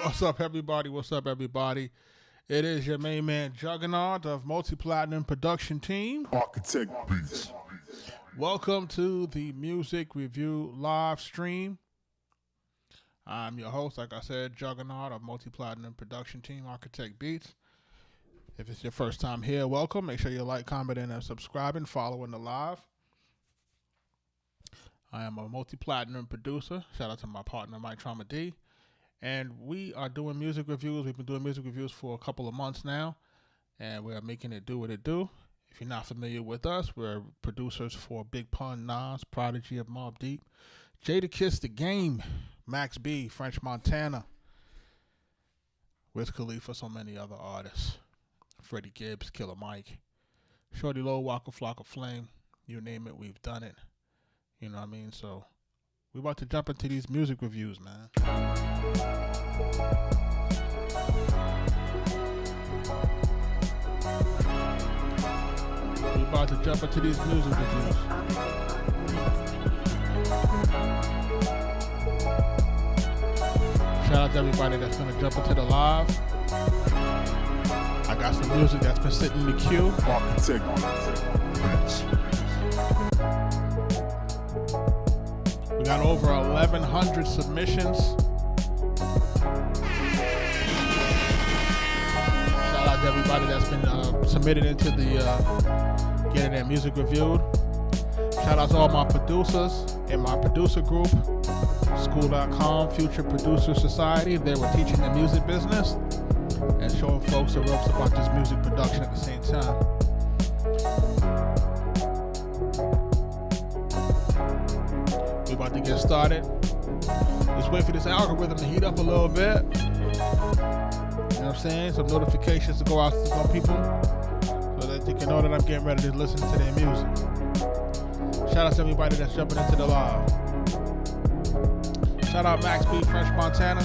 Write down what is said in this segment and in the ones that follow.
What's up, everybody? What's up, everybody? It is your main man, Juggernaut of Multi-Platinum Production Team. Arkatech Beatz. Welcome to the Music Review live stream. I'm your host, like I said, Juggernaut of Multi-Platinum Production Team, Arkatech Beatz. If it's your first time here, welcome. Make sure you like, commenting, and subscribing, following the live. I am a multi-platinum producer. Shout out to my partner, Mike Trauma D. And we are doing music reviews. We've been doing music reviews for a couple of months now, and we're making it do what it do. If you're not familiar with us, we're producers for Big Pun, Nas, Prodigy of Mobb Deep, Jadakiss The Game, Max B, French Montana, Wiz Khalifa, so many other artists, Freddie Gibbs, Killer Mike, Shorty Low, Waka Flocka Flame, you name it, we've done it. You know what I mean? So we're about to jump into these music reviews, man. We're about to jump into these music reviews. Shout out to everybody that's going to jump into the live. I got some music that's been sitting in the queue. Arkatech Beatz. We got over 1,100 submissions. Shout out to everybody that's been submitted into the getting their music reviewed. Shout out to all my producers in my producer group, School.com, Future Producer Society. They were teaching the music business and showing folks the ropes about this music production at the same time. We about to get started. Just wait for this algorithm to heat up a little bit. You know what I'm saying? Some notifications to go out to some people so that they can know that I'm getting ready to listen to their music. Shout out to everybody that's jumping into the live. Shout out Max B, French Montana.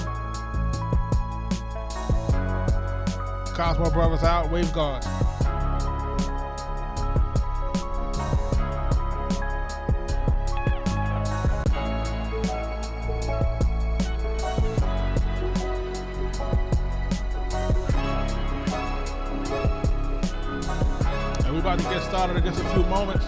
Cosmo Brothers out, Wave Guard. And we're about to get started in just a few moments.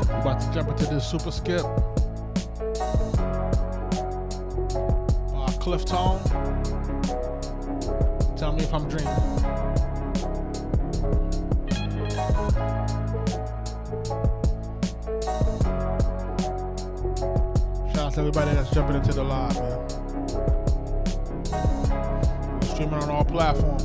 About to jump into this super skip. Cliff Tone. Tell me if I'm dreaming. Shout out to everybody that's jumping into the live, man. We're streaming on all platforms.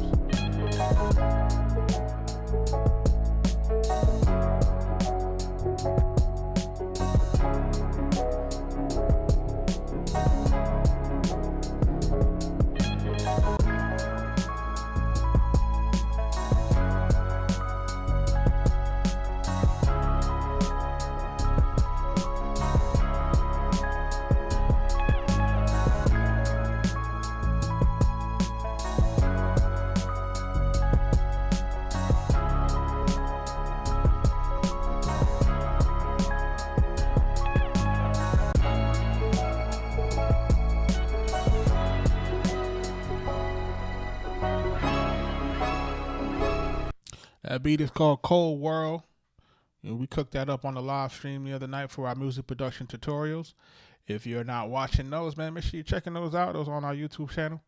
That beat is called Cold World. And we cooked that up on the live stream the other night for our music production tutorials. If you're not watching those, man, make sure you're checking those out. Those are on our YouTube channel,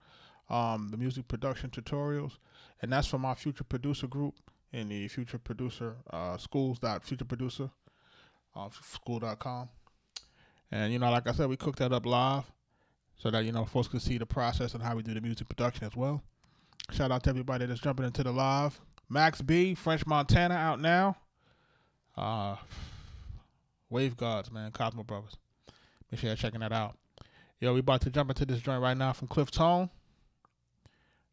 the music production tutorials. And that's from our Future Producer group in the Future Producer, schools.futureproducer, school.com. And, you know, like I said, we cooked that up live so that, you know, folks can see the process and how we do the music production as well. Shout out to everybody that's jumping into the live. Max B, French Montana out now. Wave Gods, man, Cosmo Brothers. Make sure you're checking that out. Yo, we about to jump into this joint right now from Cliff Tone.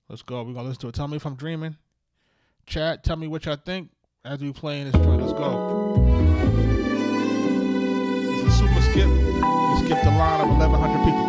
Let's go. We're going to listen to it. Tell me if I'm dreaming. Chat, tell me what y'all think. as we playing this joint. Let's go. It's a super skip. We skipped a line of 1,100 people.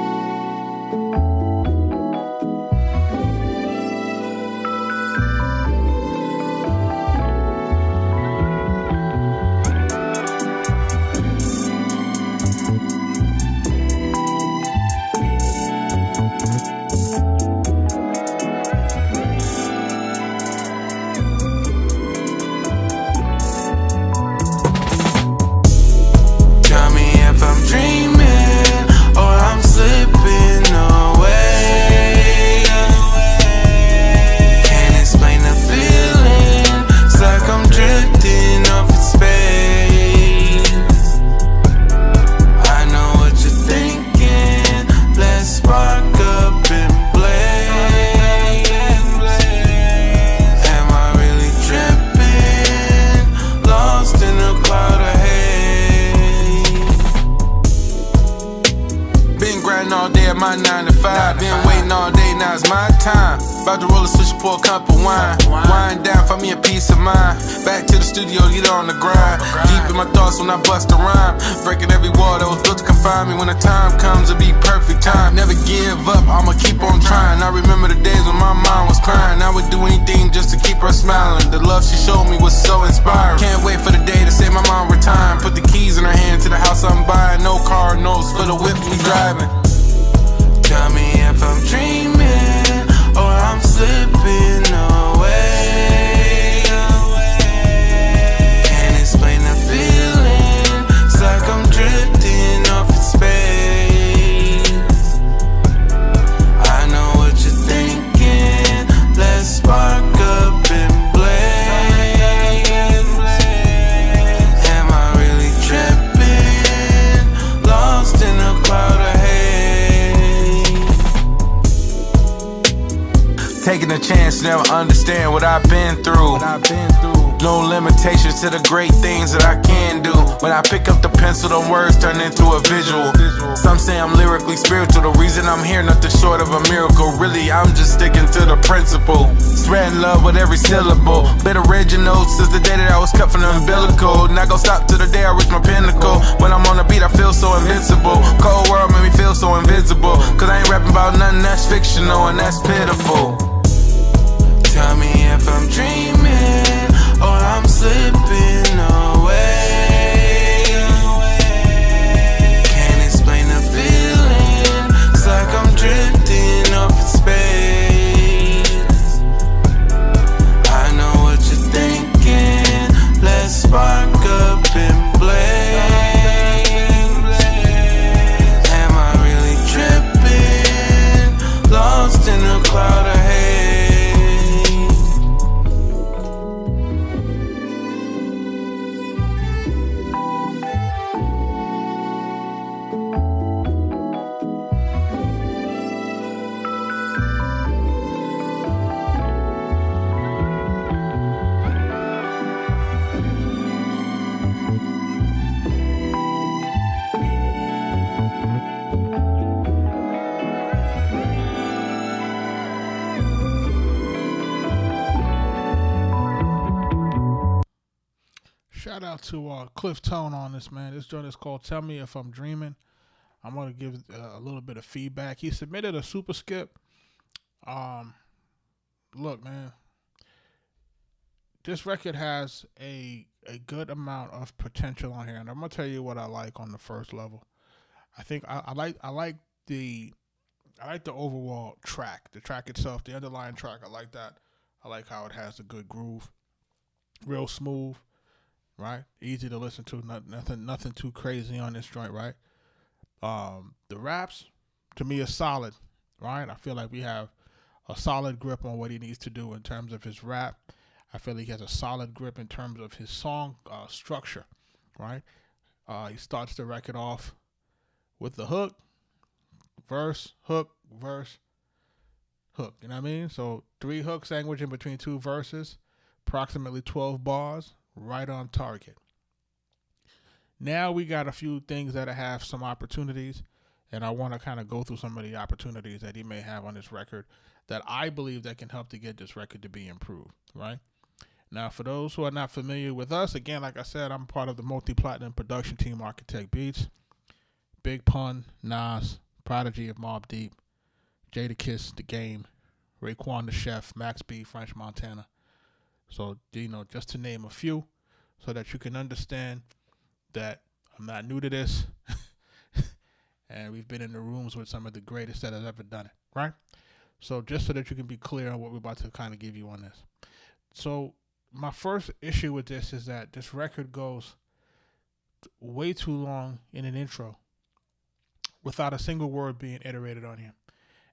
All day at my 9 to 5. Been waiting all day, now it's my time. About to roll a switch, pour a cup of wine. Wind down for me a peace of mind. Back to the studio, get on the grind. Deep in my thoughts when I bust a rhyme. Breaking every wall that was built to confine me. When the time comes, it'll be perfect time. Never give up, I'ma keep on trying. I remember the days when my mind was crying. I would do anything just to keep her smiling. The love she showed me was so inspiring. Can't wait for the day to say my mom retired. Put the keys in her hand to the house I'm buying. No car notes for the whip we driving. Tell me if I'm dreaming or I'm slipping away. Can't explain the feeling. It's like I'm drifting off in space. I know what you're thinking. Let's spark up and blaze. Am I really tripping? Lost in a cloud of taking a chance, never understand what I've been through. No limitations to the great things that I can do. When I pick up the pencil, the words turn into a visual. Some say I'm lyrically spiritual. The reason I'm here, nothing short of a miracle. Really, I'm just sticking to the principle. Spreading love with every syllable. Been original since the day that I was cut from the umbilical. Not gonna stop till the day I reach my pinnacle. When I'm on the beat, I feel so invincible. Cold world made me feel so invisible. Cause I ain't rapping about nothing that's fictional and that's pitiful. Tell me if I'm dreaming or I'm slipping away. Can't explain the feeling. It's like I'm drifting off in space. I know what you're thinking. Let's spark up and blaze. Am I really tripping? Lost in a cloud of haze. Shout out to Cliff Tone on this, man. This joint is called Tell Me If I'm Dreaming. I'm going to give a little bit of feedback. He submitted a super skip. Look, man. This record has a good amount of potential on here. And I'm going to tell you what I like on the first level. I think I like the overall track. The track itself, the underlying track, I like that. I like how it has a good groove. Real smooth. Right, easy to listen to. Nothing too crazy on this joint. Right, the raps to me is solid. Right, I feel like we have a solid grip on what he needs to do in terms of his rap. I feel like he has a solid grip in terms of his song structure. Right, he starts the record off with the hook, verse, hook, verse, hook. You know what I mean? So 3 hooks sandwiched in between 2 verses, approximately 12 bars. Right on target. Now we got a few things that have some opportunities, and I want to kind of go through some of the opportunities that he may have on this record that I believe that can help to get this record to be improved, right? Now, for those who are not familiar with us, again, like I said, I'm part of the multi-platinum production team, Arkatech Beatz. Big Pun, Nas, Prodigy of Mobb Deep, Jadakiss, The Game, Raekwon the Chef, Max B, French Montana. So, just to name a few, so that you can understand that I'm not new to this, and we've been in the rooms with some of the greatest that have ever done it, right? So just so that you can be clear on what we're about to kind of give you on this. So my first issue with this is that this record goes way too long in an intro without a single word being iterated on here.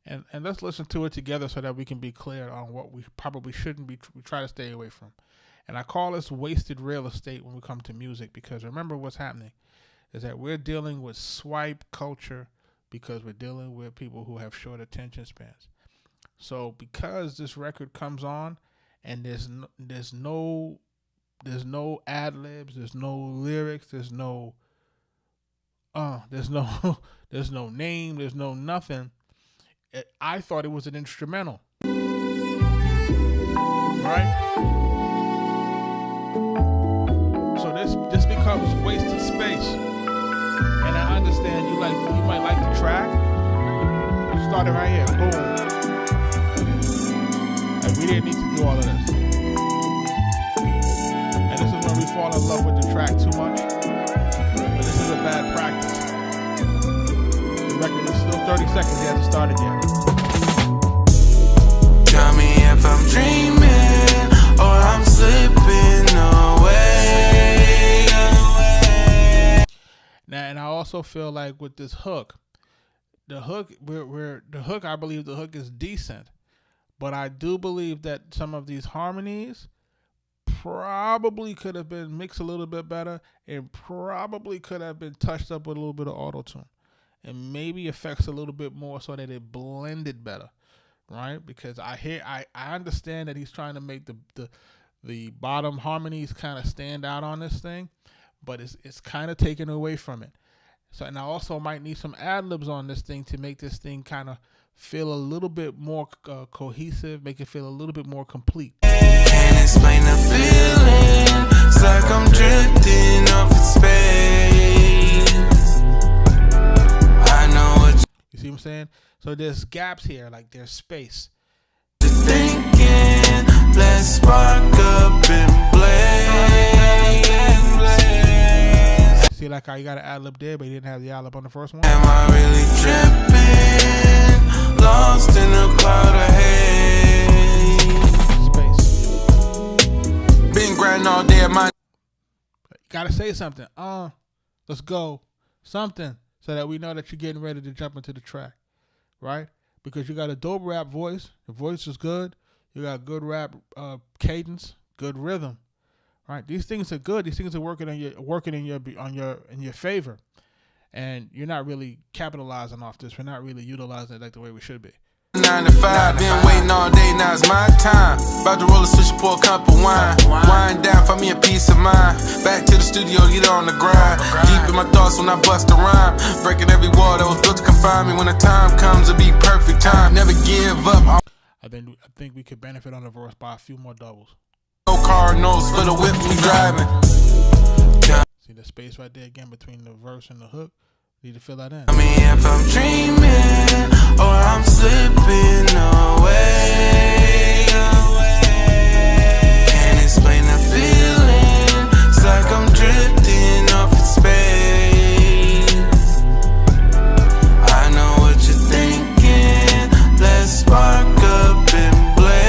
And let's listen to it together so that we can be clear on what we probably shouldn't be. We try to stay away from. And I call this wasted real estate when we come to music, because remember what's happening is that we're dealing with swipe culture because we're dealing with people who have short attention spans. So because this record comes on and there's no ad libs, there's no lyrics, there's no name, there's no nothing. I thought it was an instrumental, right? So this becomes wasted space, and I understand you might like the track. Start it right here, boom. Like, we didn't need to do all of this, and this is when we fall in love with the track too much. But this is a bad practice. The record is still 30 seconds. He hasn't started yet. Tell me if I'm dreaming or I'm slipping away. Now, and I also feel like with this hook, I believe the hook is decent, but I do believe that some of these harmonies probably could have been mixed a little bit better, and probably could have been touched up with a little bit of auto-tune, and maybe effects a little bit more so that it blended better, right? Because I understand that he's trying to make the bottom harmonies kind of stand out on this thing, but it's kind of taken away from it. So, and I also might need some ad-libs on this thing to make this thing kind of feel a little bit more cohesive, make it feel a little bit more complete. Can't explain the feeling. It's like I'm drifting off in space. I know what You see what I'm saying? So there's gaps here, like there's space. you're thinking. Let's spark up and blaze. See, like how you got an ad-lib there, but you didn't have the ad-lib on the first one? Am I really tripping? Lost in a cloud of haze. Space. Been grinding all day at my. Gotta say something. Let's go. Something, so that we know that you're getting ready to jump into the track, right? Because you got a dope rap voice. The voice is good. You got good rap cadence, good rhythm, right? These things are good. These things are working in your favor, and you're not really capitalizing off this. We're not really utilizing it like the way we should be. 9 to 5, been waiting all day, now it's my time. About to roll a switch, pour a cup of wine. Wind down, find me a peace of mind. Back to the studio, get on the grind. Deep in my thoughts when I bust a rhyme. Breaking every wall that was built to confine me. When the time comes, it'll be perfect time. Never give up. I think we could benefit on the verse by a few more doubles. No car notes for the whip we driving. See the space right there again between the verse and the hook? Need to fill that in. Tell me if I'm dreaming or I'm slipping away. Can't explain the feeling. It's like I'm drifting off in space. I know what you're thinking. Let's spark up and blaze.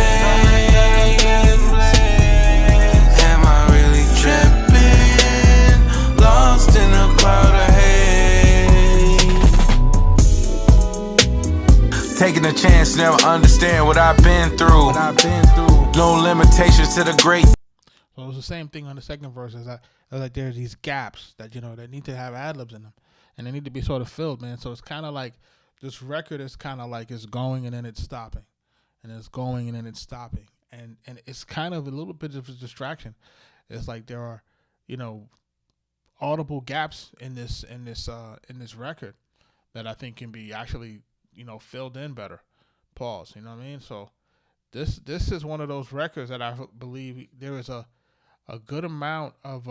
Am I really tripping? Lost in a cloud of haze. Taking a chance, never understand what I've been through. No limitations to the great. So it was the same thing on the second verse. As like there's these gaps that that need to have ad-libs in them, and they need to be sort of filled, man. So it's kind of like this record is kind of like it's going and then it's stopping, and it's going and then it's stopping, and it's kind of a little bit of a distraction. It's like there are, audible gaps in this record that I think can be actually filled in better. Pause. You know what I mean? So this is one of those records that I believe there is a good amount of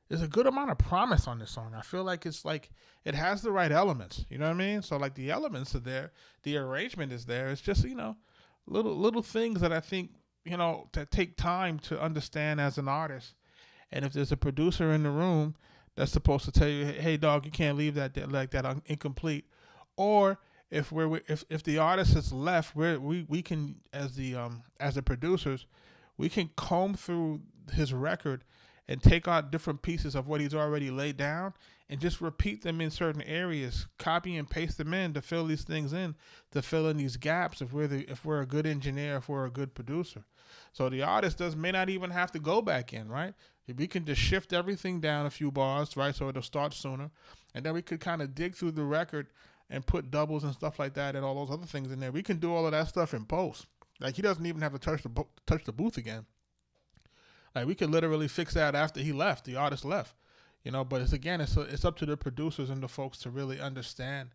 there's a good amount of promise on this song. I feel like it's like it has the right elements. You know what I mean? So like the elements are there, the arrangement is there. It's just, you know, little things that I think, you know, that take time to understand as an artist. And if there's a producer in the room that's supposed to tell you, hey dog, you can't leave that like that incomplete, or if the artist is left, we can as the producers, we can comb through his record and take out different pieces of what he's already laid down and just repeat them in certain areas, copy and paste them in to fill these things in, to fill in these gaps if we're a good engineer, if we're a good producer. So the artist may not even have to go back in, right? We can just shift everything down a few bars, right, so it'll start sooner, and then we could kind of dig through the record and put doubles and stuff like that and all those other things in there. We can do all of that stuff in post. Like, he doesn't even have to touch the booth again. Like, we could literally fix that after he left, the artist left, you know. But it's up to the producers and the folks to really understand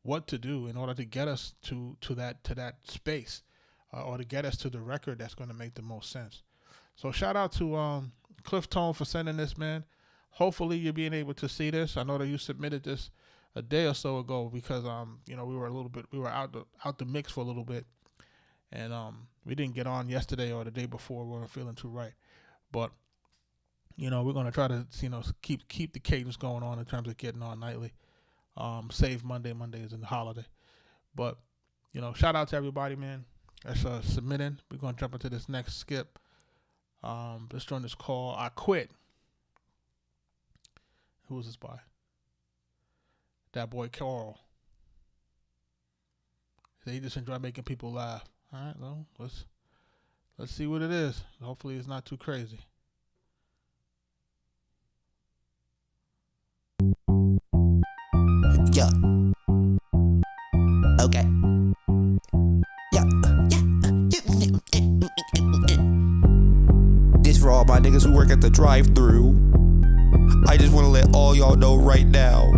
what to do in order to get us to that space, or to get us to the record that's going to make the most sense. So shout out to Cliff Tone for sending this, man. Hopefully you're being able to see this. I know that you submitted this a day or so ago because you know, we were out the mix for a little bit, and we didn't get on yesterday or the day before. We weren't feeling too right. But, you know, we're going to try to, you know, keep the cadence going on in terms of getting on nightly. Save Monday is a holiday. But, you know, shout out to everybody, man, that's submitting. We're going to jump into this next skip. This joint is called I Quit. Who is this by? That boy Carl. He just enjoy making people laugh. All right, well, let's see what it is. Hopefully it's not too crazy. Yeah. Okay. Yeah. This for all my niggas who work at the drive-thru. I just want to let all y'all know right now.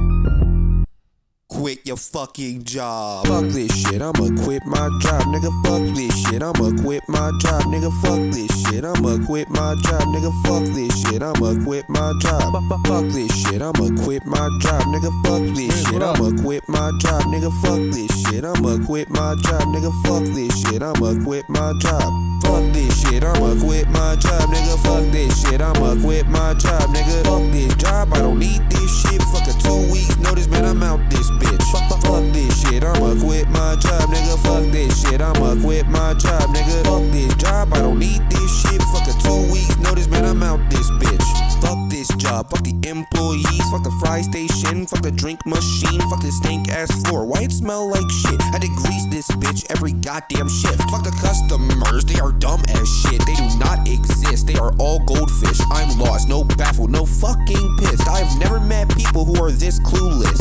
Quit your fucking job. Fuck this shit, I'ma quit my job, nigga. Fuck this shit, I'ma quit my job, nigga. Fuck this shit, I'ma quit my job, nigga. Fuck this shit, I'ma quit my job. Fuck this shit, I'ma quit my job, nigga. Fuck this shit, I'ma quit my job, nigga. Fuck this shit, I'ma quit my job, nigga. Fuck this shit, I'ma quit my job. Fuck this shit, I'ma quit my job, nigga. Fuck this shit, I'ma quit my job, nigga. Fuck this job, I don't need this shit. Fuck a 2 weeks notice, man, I'm out this bitch. Fuck this shit, I'ma quit my job, nigga. Fuck this shit, I'ma quit my job, nigga. Fuck this job, I don't need this shit. Fuck a 2 weeks notice, man, I'm out this bitch. Fuck this job, fuck the employees, fuck the fry station, fuck the drink machine, fuck the stank ass floor. Why it smell like shit? I had to grease this bitch every goddamn shift. Fuck the customers, they are dumb as shit. They do not exist, they are all goldfish. I'm lost, no baffled, no fucking pissed. I've never met people who are this clueless.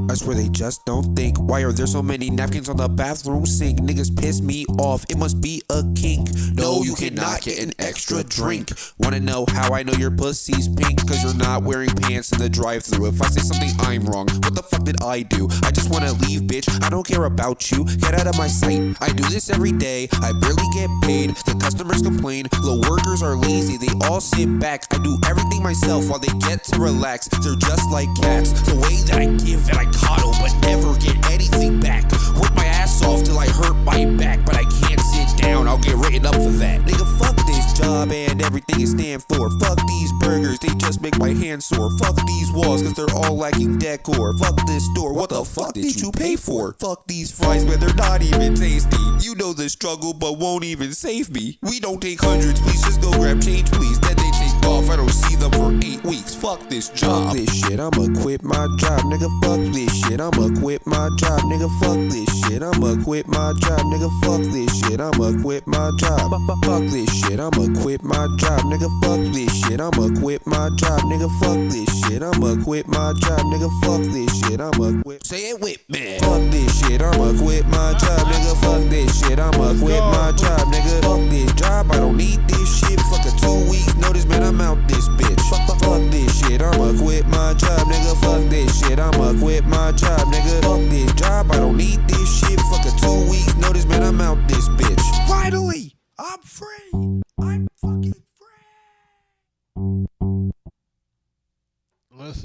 I swear they just don't think. Why are there so many napkins on the bathroom sink? Niggas piss me off, it must be a kink. No, you cannot get an extra drink. Wanna know how I know your pussy's pink? Cause you're not wearing pants in the drive-thru. If I say something, I'm wrong. What the fuck did I do? I just wanna leave, bitch. I don't care about you. Get out of my sight. I do this every day. I barely get paid. The customers complain. The workers are lazy. They all sit back. I do everything myself while they get to relax. They're just like cats. The way that I give and I coddle but never get anything back. Work my ass off till I hurt my back, but I can't sit down, I'll get written up for that. Nigga, fuck this job and everything it stand for. Fuck these burgers, they just make my hands sore. Fuck these walls, cause they're all lacking decor. Fuck this store, what the fuck did you pay for? Fuck these fries, man, they're not even tasty. You know the struggle, but won't even save me. We don't take hundreds, please just go grab change, please. Then they take off, I don't see them for 8 weeks. Fuck this job. Fuck this shit, I'ma quit my job, nigga. Fuck this shit, I'ma quit my job, nigga. Fuck this shit, I'ma quit my job, nigga. Fuck this shit, I'ma quit my job. Fuck this shit, I'ma quit my job, nigga. Fuck this shit, I'ma quit my job, nigga. Fuck this shit, I'ma quit my job, nigga. Fuck this shit, I'ma quit. Say it with me. Fuck this shit, I'ma quit my job, nigga. Fuck this shit, I'ma quit my job, nigga. Fuck this job, I don't need this shit. Fuck a 2 weeks notice, man, I'm out this bitch. Fuck this shit, I'ma quit my job, nigga. Fuck this shit, I'ma quit my job, nigga. Fuck this job, I don't need this shit. Fuck a 2 weeks notice, man, I'm out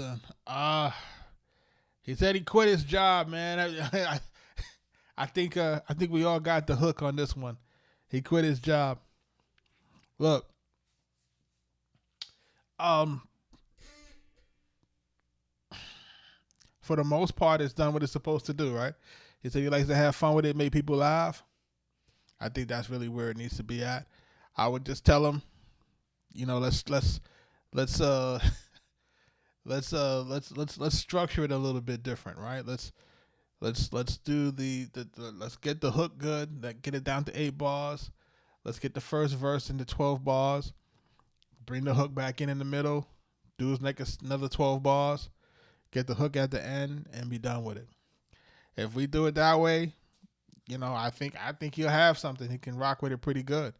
Listen, he said he quit his job, man. I think we all got the hook on this one. He quit his job. Look, for the most part, it's done what it's supposed to do, right? He said he likes to have fun with it, make people laugh. I think that's really where it needs to be at. I would just tell him, you know, let's structure it a little bit different, right? Let's do let's get the hook good. Get it down to 8 bars. Let's get the first verse into 12 bars. Bring the hook back in the middle. Do another 12 bars. Get the hook at the end and be done with it. If we do it that way, you know, I think he'll have something. He can rock with it pretty good.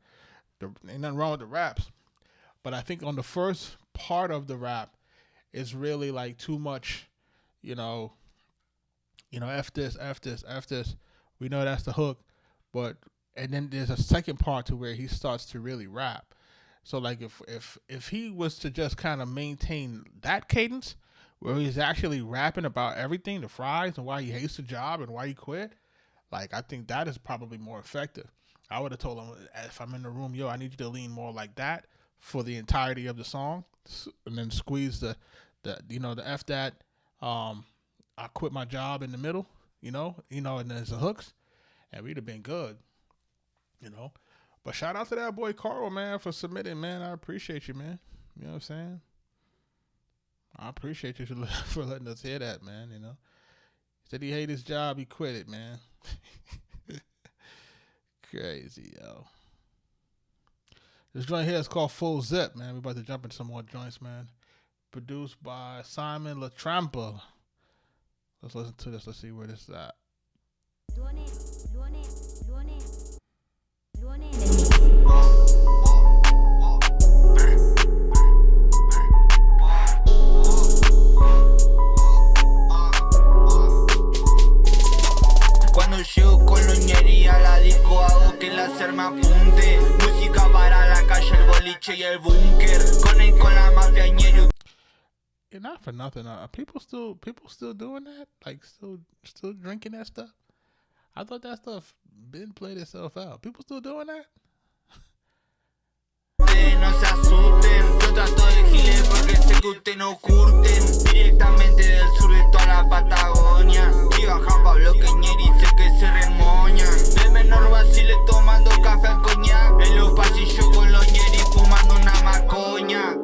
Ain't nothing wrong with the raps. But I think on the first part of the rap, it's really like too much, you know, F this. We know that's the hook. And then there's a second part to where he starts to really rap. So like if he was to just kind of maintain that cadence where he's actually rapping about everything, the fries and why he hates the job and why he quit, like I think that is probably more effective. I would have told him, if I'm in the room, I need you to lean more like that for the entirety of the song, and then squeeze the F that, I quit my job in the middle, and there's the hooks, and we'd have been good, But shout out to that boy Carl, man, for submitting, man. I appreciate you, man. You know what I'm saying? I appreciate you for letting us hear that, man, He said he hated his job, he quit it, man. Crazy, yo. This joint here is called Full Zip, man. We're about to jump into some more joints, man. Produced by Simon LaTrampa. Let's listen to this. Let's see where this is at. Cuando llego con los ñeris a la disco hago que el láser me apunte. Música para la calle, el boliche y el búnker. Con la mafia ñeri. Not for nothing. People still doing that? Like still drinking that stuff? I thought that stuff been played itself out. People still doing that? No se asusten, yo trato de giles porque sé que ustedes no curten. Directamente del sur de toda la Patagonia. Si bajan pa' bloque ñeri, sé que se remoñan. De menor vacile tomando café al coñac. En los pasillos con los ñeri fumando una macoña.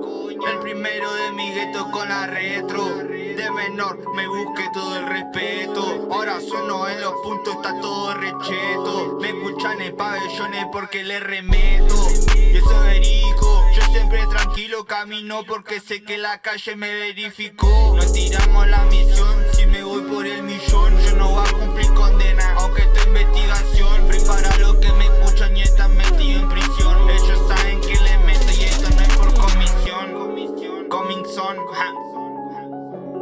El primero de mi gueto con la retro. De menor me busqué todo el respeto. Ahora sueno en los puntos, está todo recheto. Me escuchan en pabellones porque le remeto. Y eso es verico. Yo siempre tranquilo camino porque sé que la calle me verificó. No tiramos la misión, si me voy por el millón. Yo no voy a cumplir condena, aunque estoy en investigación. Free para los que me escuchan y están metidos en prisión. Ellos saben que les meto y esto no es por comisión. Coming son, ja.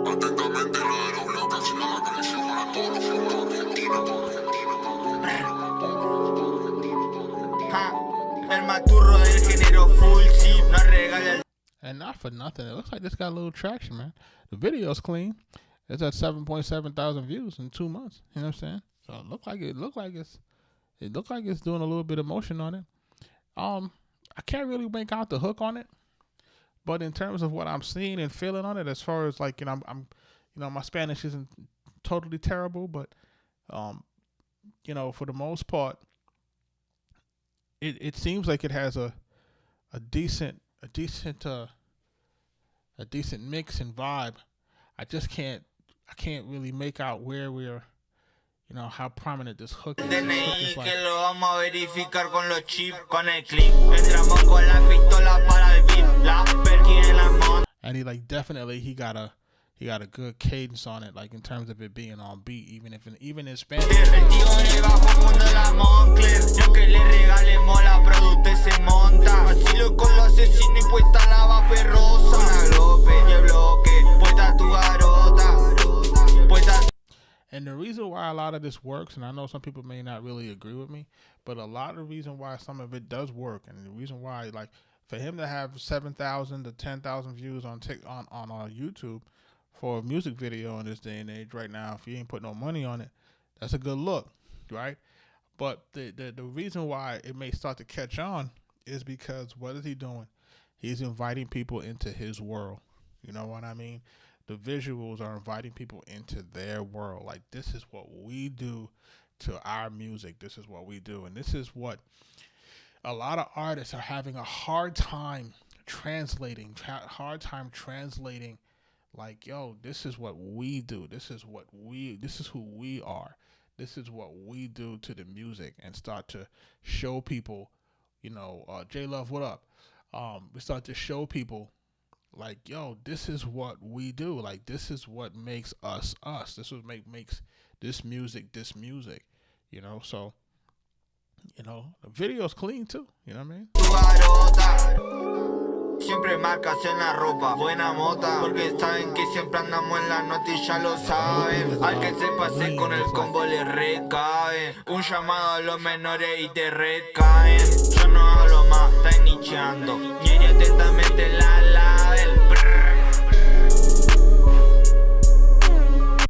Atentamente lo de los bloques, haciendo la conexión para todos los fuegos argentinos. El maturro del género full chip no regala el. And not for nothing, it looks like this got a little traction, man. The video's clean. It's at 7.7 thousand views in 2 months. You know what I'm saying? So it looked like it's doing a little bit of motion on it. I can't really make out the hook on it, but in terms of what I'm seeing and feeling on it, as far as like, I'm my Spanish isn't totally terrible, but for the most part, it seems like it has a decent mix and vibe. I can't really make out where we're, how prominent this hook is. DNI que lo vamos a verificar con los chips, con el clip. Entramos con la pistola para el beat, la perkin en la mano. And he got a good cadence on it, like in terms of it being on beat, even in Spanish. El tío en el bajo mundo de la Moncler, lo que le regalemos la producto se monta. Vacilo con los asesinos y puesta la vape rosa. Una glope y el bloque, puesta tu garota, puesta. And the reason why a lot of this works, and I know some people may not really agree with me, but a lot of the reason why some of it does work, and the reason why, like, for him to have 7,000 to 10,000 views on YouTube, for a music video in this day and age right now. If you ain't put no money on it, that's a good look, right? But the reason why it may start to catch on is because what is he doing? He's inviting people into his world. You know what I mean? The visuals are inviting people into their world. Like, this is what we do to our music. This is what we do. And this is what a lot of artists are having a hard time translating, like, yo, this is what we do. This is who we are. This is what we do to the music, and start to show people, you know, J Love, what up? We start to show people, like, yo, this is what we do. Like, this is what makes us us. This is what makes this music, you know? So, you know, the video's clean too, you know what I mean? Siempre marcas en la ropa, buena mota, porque saben que siempre andamos en la nota y ya lo saben. Al que se pase con el combo le recabe. Un llamado a los menores y te recaen. Yo no hablo más, está nicheando. Ñeri atentamente la label.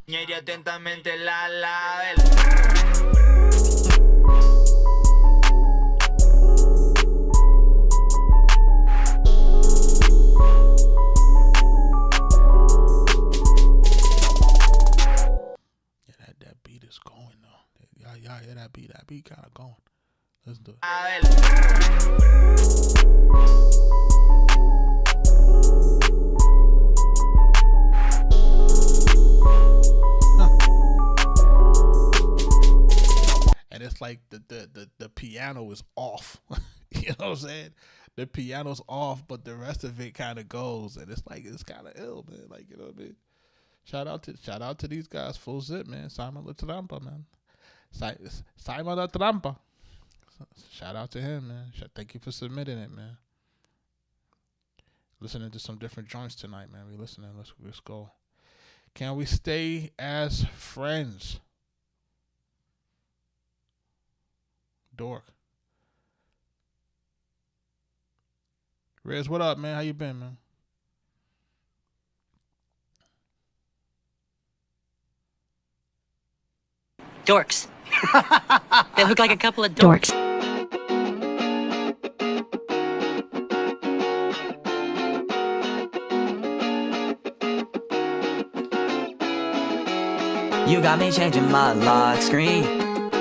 Ñeri atentamente la label. Yeah, that beat kind of going. Let's do it. And it's like the piano is off. You know what I'm saying? The piano's off, but the rest of it kind of goes, and it's like, it's kind of ill, man. Like, you know what I mean? Shout out to these guys, Full Zip, man. Simon La Trampa, man. Simon La Trampa. Shout out to him, man. Thank you for submitting it, man. Listening to some different joints tonight, man. We listening. Let's go. Can we stay as friends? Dork. Riz, what up, man? How you been, man? Dorks. They look like a couple of dorks. You got me changing my lock screen.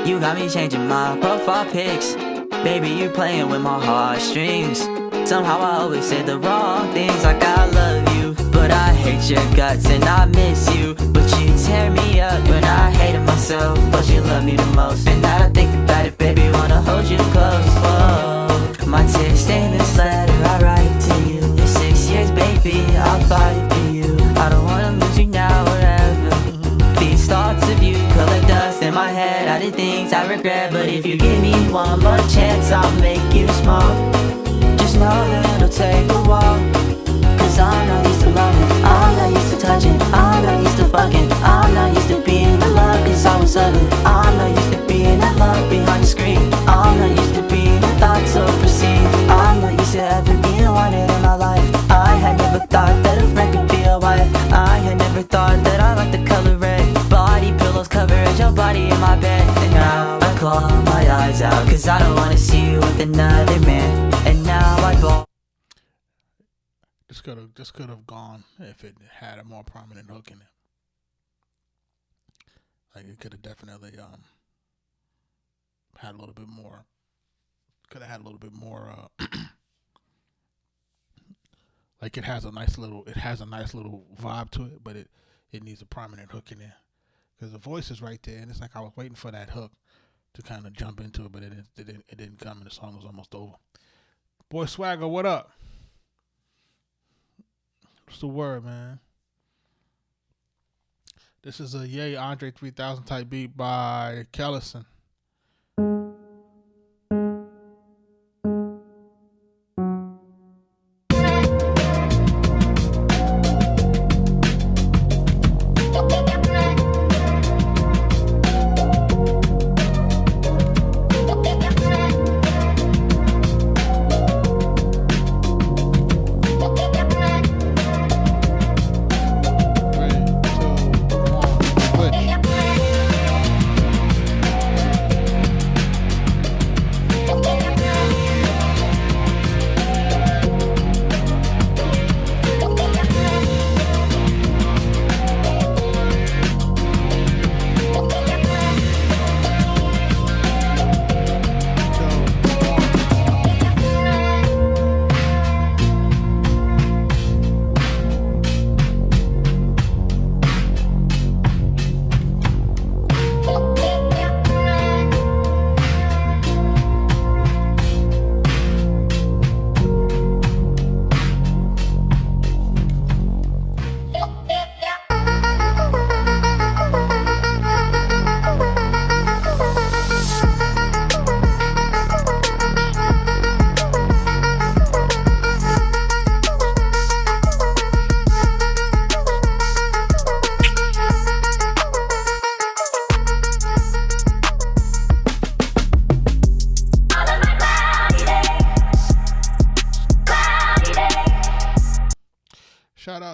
You got me changing my profile pics. Baby, you playing with my heartstrings. Somehow I always say the wrong things, like I love you, but I hate your guts and I miss you. But you tear me up when I hated myself, but you love me the most. And now I think about it, baby, wanna hold you close. Whoa. My tears stain this letter I write to you. In 6 years, baby, I'll fight for you. I don't wanna lose you now or ever. These thoughts of you collect dust in my head. I did things I regret, but if you give me one more chance, I'll make you smile. Just know that it'll take a while, cause I'm not used to loving, I'm not used to touching, I'm not used to fucking, I'm not used to being in love, cause I was ugly. I'm not used to being in love behind the screen. I'm not used to being in thoughts so perceived. I'm not used to ever being wanted in my life. I had never thought that a friend could be a wife. I had never thought that I liked the color red. Body pillows covered your body in my bed. And now I claw my eyes out, cause I don't wanna see you with another man. And now I ball. This could have gone if it had a more prominent hook in it. Like, it could have definitely had a little bit more. Could have had a little bit more. Like, it has a nice little vibe to it, but it needs a prominent hook in there, because the voice is right there, and it's like I was waiting for that hook to kind of jump into it, but it didn't come, and the song was almost over. Boy Swagger, what up? What's the word, man? This is a Yay Andre 3000 type beat by Kellison.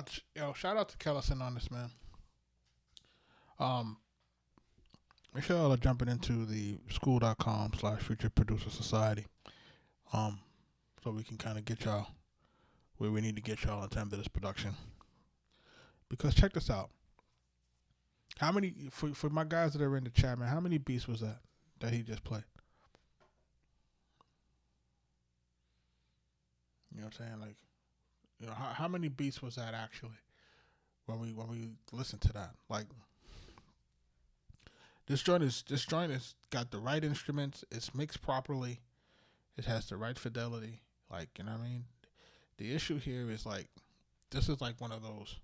shout out to Kellison on this, man. Make sure y'all are jumping into the school.com/Future Producer Society. So we can kind of get y'all where we need to get y'all in terms of this production. Because check this out. How many, for my guys that are in the chat, man, how many beats was that he just played? You know what I'm saying? Like, you know, how many beats was that actually when we listen to that? Like, this joint is got the right instruments. It's mixed properly. It has the right fidelity. Like, you know what I mean? The issue here is like, this is like one of those.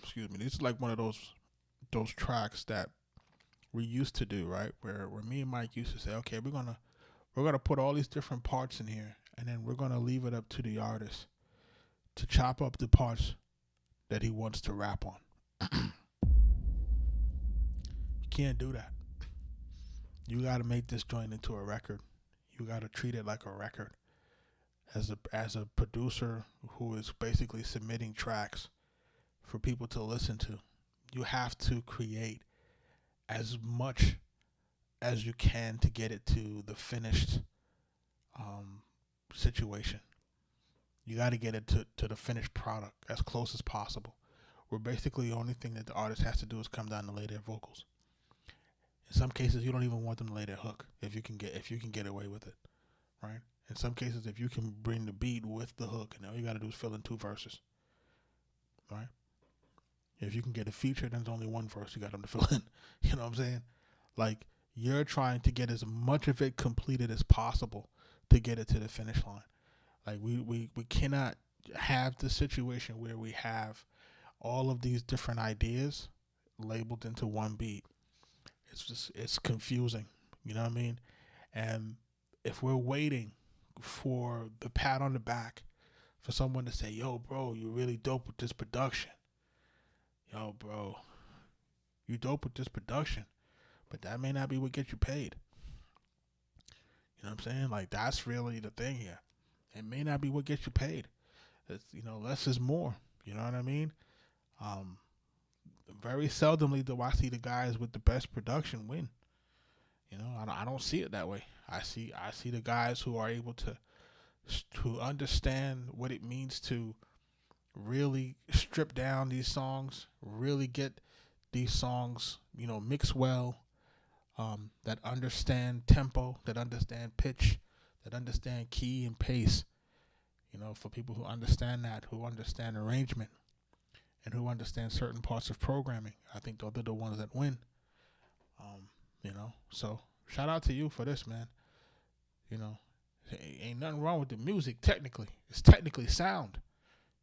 Excuse me. This is like one of those tracks that we used to do, right? Where me and Mike used to say, okay, we're gonna put all these different parts in here, and then we're gonna leave it up to the artist to chop up the parts that he wants to rap on. You can't do that. You gotta make this joint into a record. You gotta treat it like a record. As a producer who is basically submitting tracks for people to listen to, you have to create as much as you can to get it to the finished situation. You got to get it to the finished product as close as possible. Where basically the only thing that the artist has to do is come down and lay their vocals. In some cases, you don't even want them to lay their hook if you can get away with it, right? In some cases, if you can bring the beat with the hook, and all you got to do is fill in 2 verses, right? If you can get a feature, then there's only 1 verse you got them to fill in. You know what I'm saying? Like, you're trying to get as much of it completed as possible to get it to the finish line. Like, we cannot have the situation where we have all of these different ideas labeled into one beat. It's confusing. You know what I mean? And if we're waiting for the pat on the back for someone to say, yo, bro, you really dope with this production. Yo, bro, you dope with this production, but that may not be what gets you paid. You know what I'm saying? Like, that's really the thing here. It may not be what gets you paid. It's, you know, less is more. You know what I mean? Very seldomly do I see the guys with the best production win. You know, I don't see it that way. I see the guys who are able to understand what it means to really strip down these songs, really get these songs, you know, mixed well, that understand tempo, that understand pitch, that understand key and pace. You know, for people who understand that, who understand arrangement, and who understand certain parts of programming, I think those are the ones that win. You know, so shout out to you for this, man. You know, ain't nothing wrong with the music technically. It's technically sound,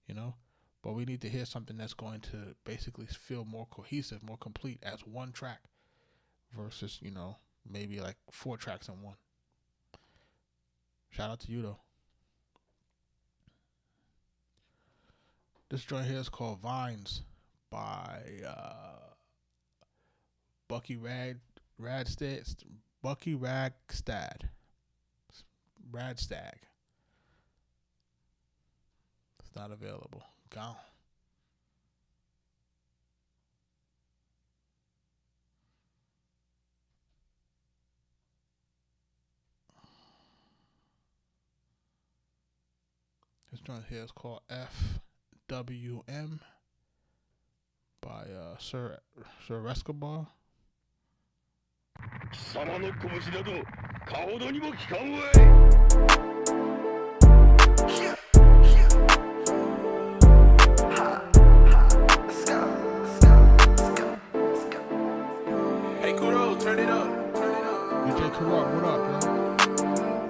you know, but we need to hear something that's going to basically feel more cohesive, more complete as one track versus, you know, maybe like 4 tracks in one. Shout out to you, though. This joint here is called Vines by Bucky Radstad. It's not available. Gone. This joint here is called FWM by Sir Escobar. 貴様の拳など顔どにも効かんわい Hey, Kuro, turn it up. DJ Corrupt, what up, bro?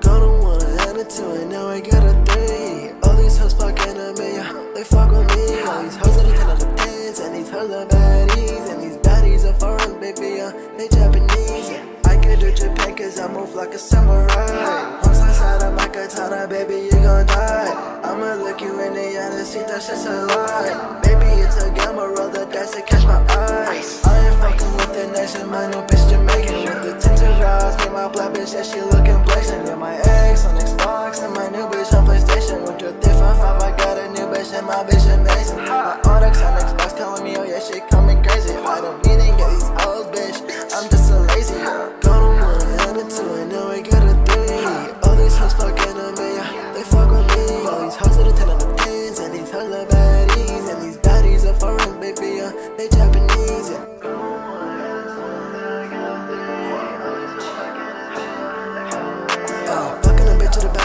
Go to 1 and a 2 and now I got a 3. All these hoes fucking at me, they fuck with me. All these hoes are the 10 out of 10s, and these hoes are baddies, and these baddies are foreign, baby, they Japanese. I could do Japan cause I move like a samurai. Once inside of my katana, baby, you gon' die. I'ma look you in the eye and see that shit's a lie. Baby, it's a gamma, roll the dice to catch my eyes. I ain't fucking with the nation, my new bitch Jamaican. With the tinted eyes, me my black bitch, yeah, she looking blazing. With my ex on Xbox and my new bitch on PlayStation. With the 355, I got a new bitch in my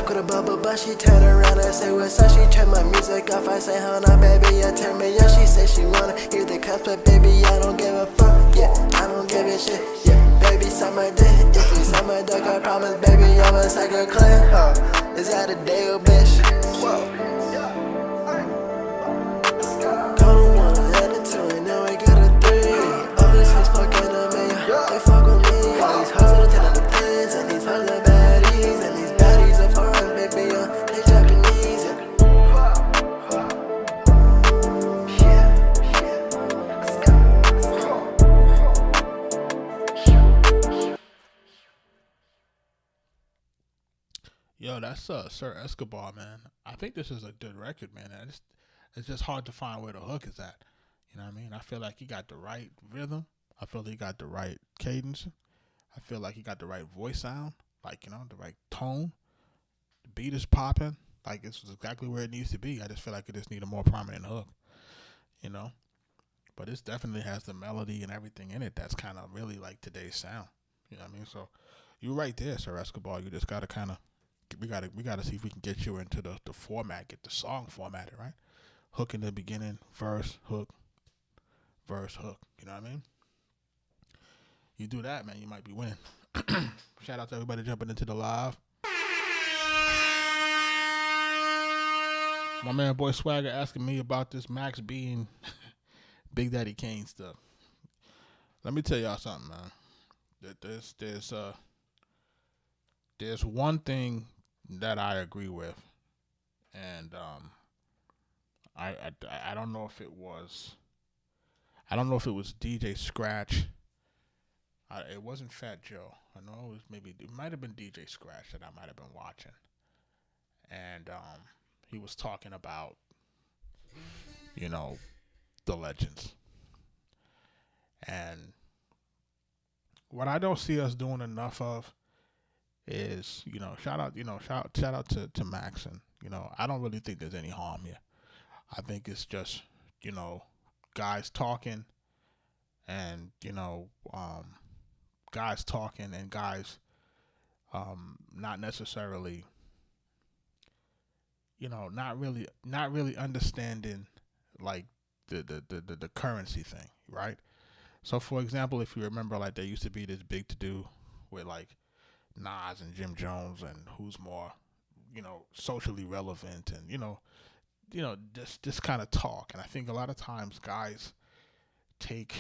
Rock with a bubble, but she turn around and say what's up. She turn my music off. I say, hold on, baby, you turn me on. She say she wanna hear the cups, but baby, I don't give a fuck. Yeah, I don't give a shit. Yeah, baby, suck my dick. If you suck my dick, I promise, baby, I'ma suck her clean. Is that a deal, bitch? Whoa. Go to 1 and a 2, and now I got a 3. All these hoes fucking on me, they fuck with me. All these hoes are the 10 out of 10s, and these hoes are baddies, and these baddies are foreign, baby, they Japanese. Yo, that's Sir Escobar, man. I think this is a good record, man. It's just hard to find where the hook is at. You know what I mean? I feel like he got the right rhythm. I feel he got the right cadence. I feel like he got the right voice sound, like, you know, the right tone. The beat is popping. Like, it's exactly where it needs to be. I just feel like it just need a more prominent hook, you know? But it definitely has the melody and everything in it that's kind of really like today's sound. You know what I mean? So you're right there, Sir Escobar. You just got to kind of, we gotta see if we can get you into the format, get the song formatted, right? Hook in the beginning, verse, hook, verse, hook. You know what I mean? You do that, man, you might be winning. Shout out to everybody jumping into the live. My man, Boy Swagger, asking me about this Max being Big Daddy Kane stuff. Let me tell y'all something, man. There's one thing that I agree with, and I don't know if it was DJ Scratch. It wasn't Fat Joe. I know it might have been DJ Scratch that I might have been watching, and he was talking about, you know, the legends, and what I don't see us doing enough of is, you know, shout out to Max, and, you know, I don't really think there's any harm here. I think it's just, you know, guys talking, and, you know, guys talking and guys not necessarily, you know, not really understanding like the currency thing, right? So for example, if you remember, like, there used to be this big to do with like Nas and Jim Jones and who's more, you know, socially relevant, and you know this kind of talk. And I think a lot of times guys take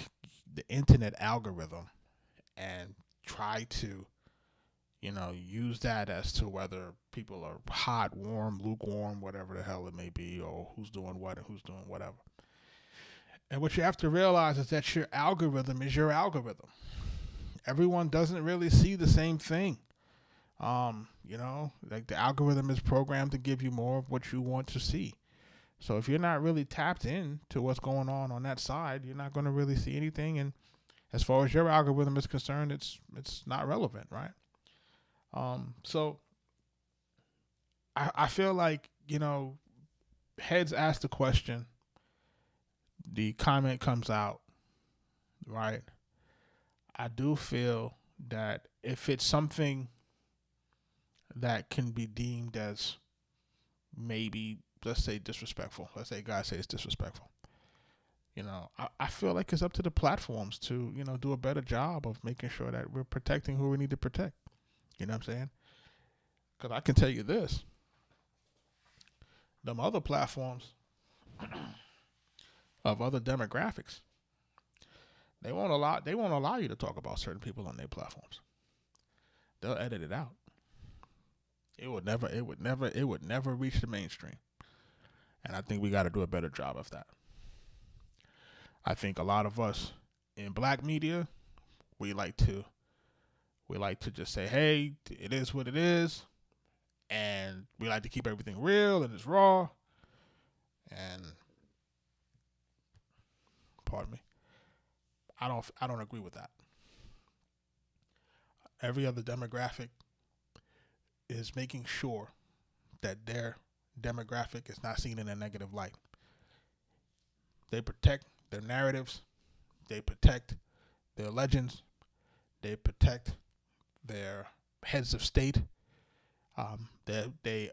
the internet algorithm and try to, you know, use that as to whether people are hot, warm, lukewarm, whatever the hell it may be, or who's doing what and who's doing whatever. And what you have to realize is that your algorithm is your algorithm. Everyone doesn't really see the same thing. You know, like, the algorithm is programmed to give you more of what you want to see. So if you're not really tapped in to what's going on that side, you're not going to really see anything. And as far as your algorithm is concerned, it's not relevant, right? So I feel like, you know, Heads asked the question, the comment comes out, right? I do feel that if it's something that can be deemed as maybe, let's say, disrespectful, let's say guys say it's disrespectful, you know, I feel like it's up to the platforms to, you know, do a better job of making sure that we're protecting who we need to protect. You know what I'm saying? Because I can tell you this, them other platforms of other demographics, they won't allow you to talk about certain people on their platforms. They'll edit it out. It would never reach the mainstream. And I think we got to do a better job of that. I think a lot of us in black media, we like to just say, hey, it is what it is, and we like to keep everything real and it's raw. And pardon me, I don't agree with that. Every other demographic is making sure that their demographic is not seen in a negative light. They protect their narratives, they protect their legends, they protect their heads of state. They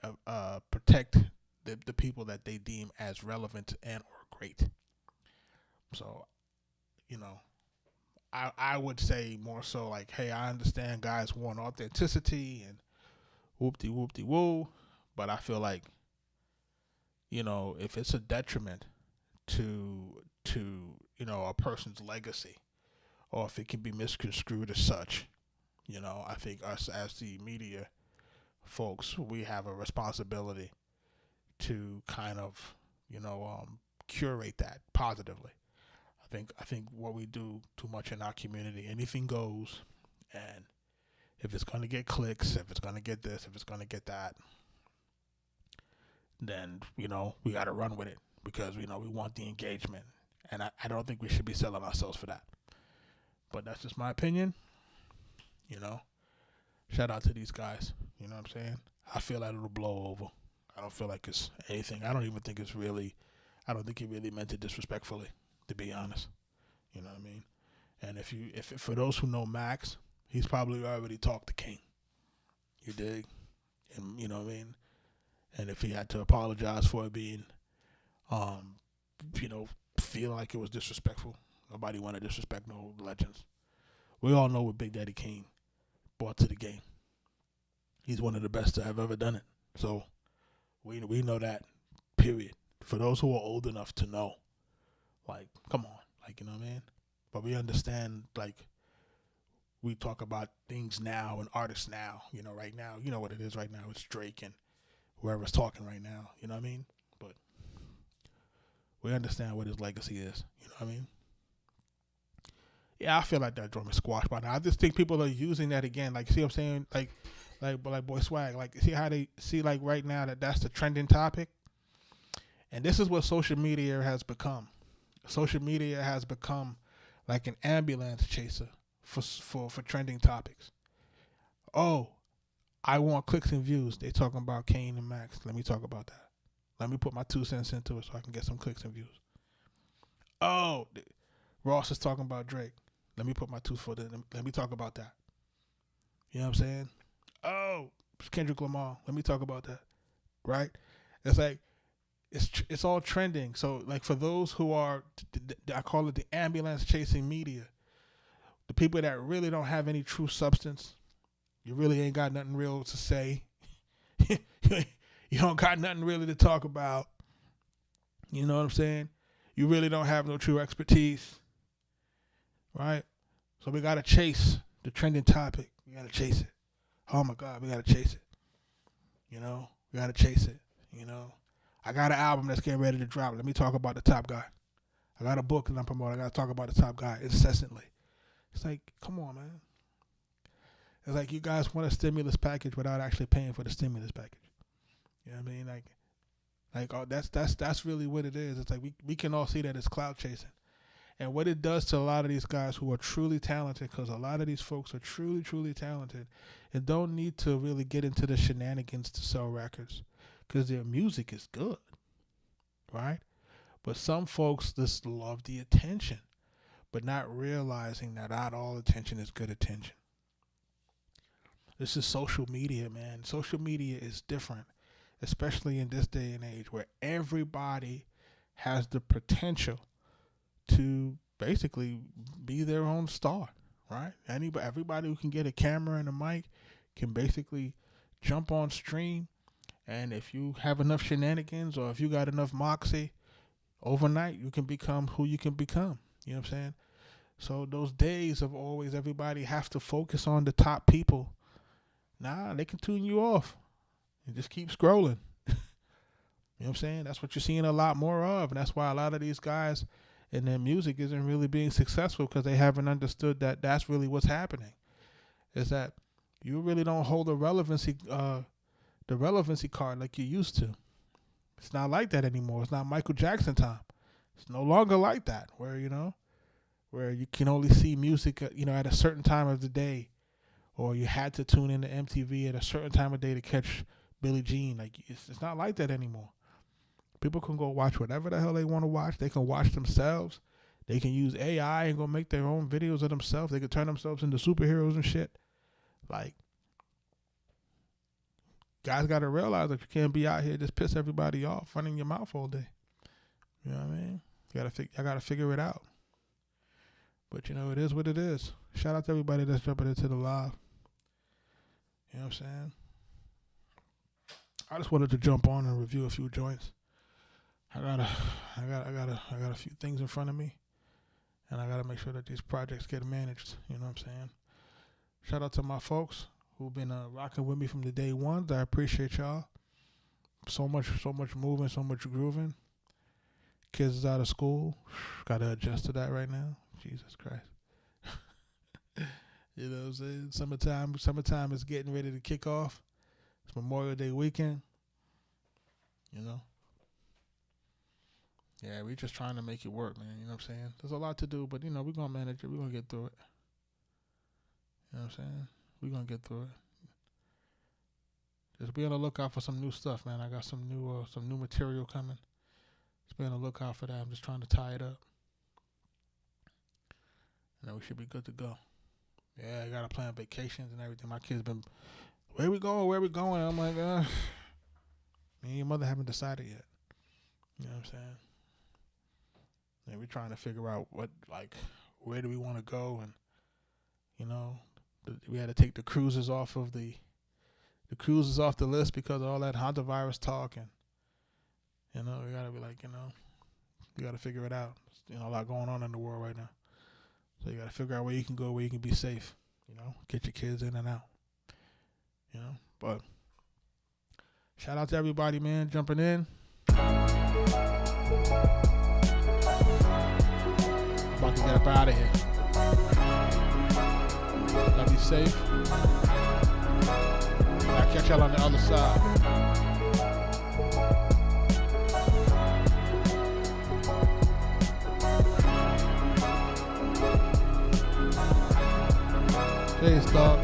protect the people that they deem as relevant and or great. So, you know, I would say more so like, hey, I understand guys want authenticity and whoop-de woo, but I feel like, you know, if it's a detriment to you know, a person's legacy, or if it can be misconstrued as such, you know, I think us as the media folks, we have a responsibility to kind of, you know, curate that positively. I think what we do too much in our community, anything goes, and if it's going to get clicks, if it's going to get this, if it's going to get that, then, you know, we got to run with it because, you know, we want the engagement. And I don't think we should be selling ourselves for that. But that's just my opinion. You know, shout out to these guys. You know what I'm saying? I feel like it'll blow over. I don't feel like it's anything. I don't even think it's really, I don't think he really meant it disrespectfully, to be honest. You know what I mean? And if for those who know Max, he's probably already talked to King. You dig? And you know what I mean? And if he had to apologize for it being, you know, feeling like it was disrespectful, nobody want to disrespect no legends. We all know what Big Daddy Kane brought to the game. He's one of the best to have ever done it. So we know that, period. For those who are old enough to know, like, come on, like, you know what I mean? But we understand, like, we talk about things now and artists now, you know, right now. You know what it is right now. It's Drake and whoever's talking right now, you know what I mean? But we understand what his legacy is, you know what I mean? Yeah, I feel like that drum is squashed by now. I just think people are using that again. Like, see what I'm saying? Like Boy Swag. Like, see how they see, like, right now that's the trending topic? And this is what social media has become. Social media has become like an ambulance chaser for trending topics. Oh, I want clicks and views. They talking about Kane and Max. Let me talk about that. Let me put my 2 cents into it so I can get some clicks and views. Oh, Ross is talking about Drake. Let me put my 2 foot in. Let me talk about that. You know what I'm saying? Oh, Kendrick Lamar. Let me talk about that. Right? It's like, it's all trending. So, like, for those who are, I call it the ambulance chasing media, the people that really don't have any true substance, you really ain't got nothing real to say. You don't got nothing really to talk about. You know what I'm saying? You really don't have no true expertise. Right? So we got to chase the trending topic. We got to chase it. Oh, my God, we got to chase it. You know? We got to chase it. You know? I got an album that's getting ready to drop. Let me talk about the top guy. I got a book that I'm promoting. I got to talk about the top guy incessantly. It's like, come on, man. It's like you guys want a stimulus package without actually paying for the stimulus package. You know what I mean? Like oh, that's really what it is. It's like we can all see that it's cloud chasing. And what it does to a lot of these guys who are truly talented, because a lot of these folks are truly, truly talented and don't need to really get into the shenanigans to sell records because their music is good, right? But some folks just love the attention, but not realizing that not all attention is good attention. This is social media, man. Social media is different, especially in this day and age where everybody has the potential to basically be their own star, right? Everybody who can get a camera and a mic can basically jump on stream, and if you have enough shenanigans or if you got enough moxie, overnight you can become who you can become. You know what I'm saying? So those days of always everybody have to focus on the top people, nah, they can tune you off and just keep scrolling. You know what I'm saying? That's what you're seeing a lot more of, and that's why a lot of these guys and their music isn't really being successful, because they haven't understood that that's really what's happening. Is that you really don't hold the relevancy card like you used to. It's not like that anymore. It's not Michael Jackson time. It's no longer like that, where you can only see music, at a certain time of the day, or you had to tune into MTV at a certain time of day to catch Billie Jean. Like it's not like that anymore. People can go watch whatever the hell they want to watch. They can watch themselves. They can use AI and go make their own videos of themselves. They can turn themselves into superheroes and shit. Like, guys got to realize that you can't be out here just piss everybody off, running your mouth all day. You know what I mean? I gotta figure it out. But you know, it is what it is. Shout out to everybody that's jumping into the live. You know what I'm saying? I just wanted to jump on and review a few joints. I got a few things in front of me, and I gotta make sure that these projects get managed. You know what I'm saying? Shout out to my folks who've been rocking with me from the day one. I appreciate y'all. So much moving, so much grooving. Kids is out of school. Gotta adjust to that right now. Jesus Christ. You know what I'm saying? Summertime is getting ready to kick off. It's Memorial Day weekend. You know? Yeah, we just trying to make it work, man. You know what I'm saying? There's a lot to do, but, you know, we're going to manage it. We're going to get through it. You know what I'm saying? We're going to get through it. Just be on the lookout for some new stuff, man. I got some new material coming. Just be on the lookout for that. I'm just trying to tie it up. And then we should be good to go. Yeah, I got to plan vacations and everything. My kids been, where we going? I'm like, me and your mother haven't decided yet. You know what I'm saying? And we're trying to figure out where do we want to go, and you know, we had to take the cruises off of the list because of all that Honda virus talk, and you know, we gotta be like, you know, we gotta figure it out. There's, you know, a lot going on in the world right now, so you gotta figure out where you can go, where you can be safe. You know, get your kids in and out. You know, but shout out to everybody, man, jumping in. About to get up out of here. Y'all be safe. I'll catch y'all on the other side. Peace, dog.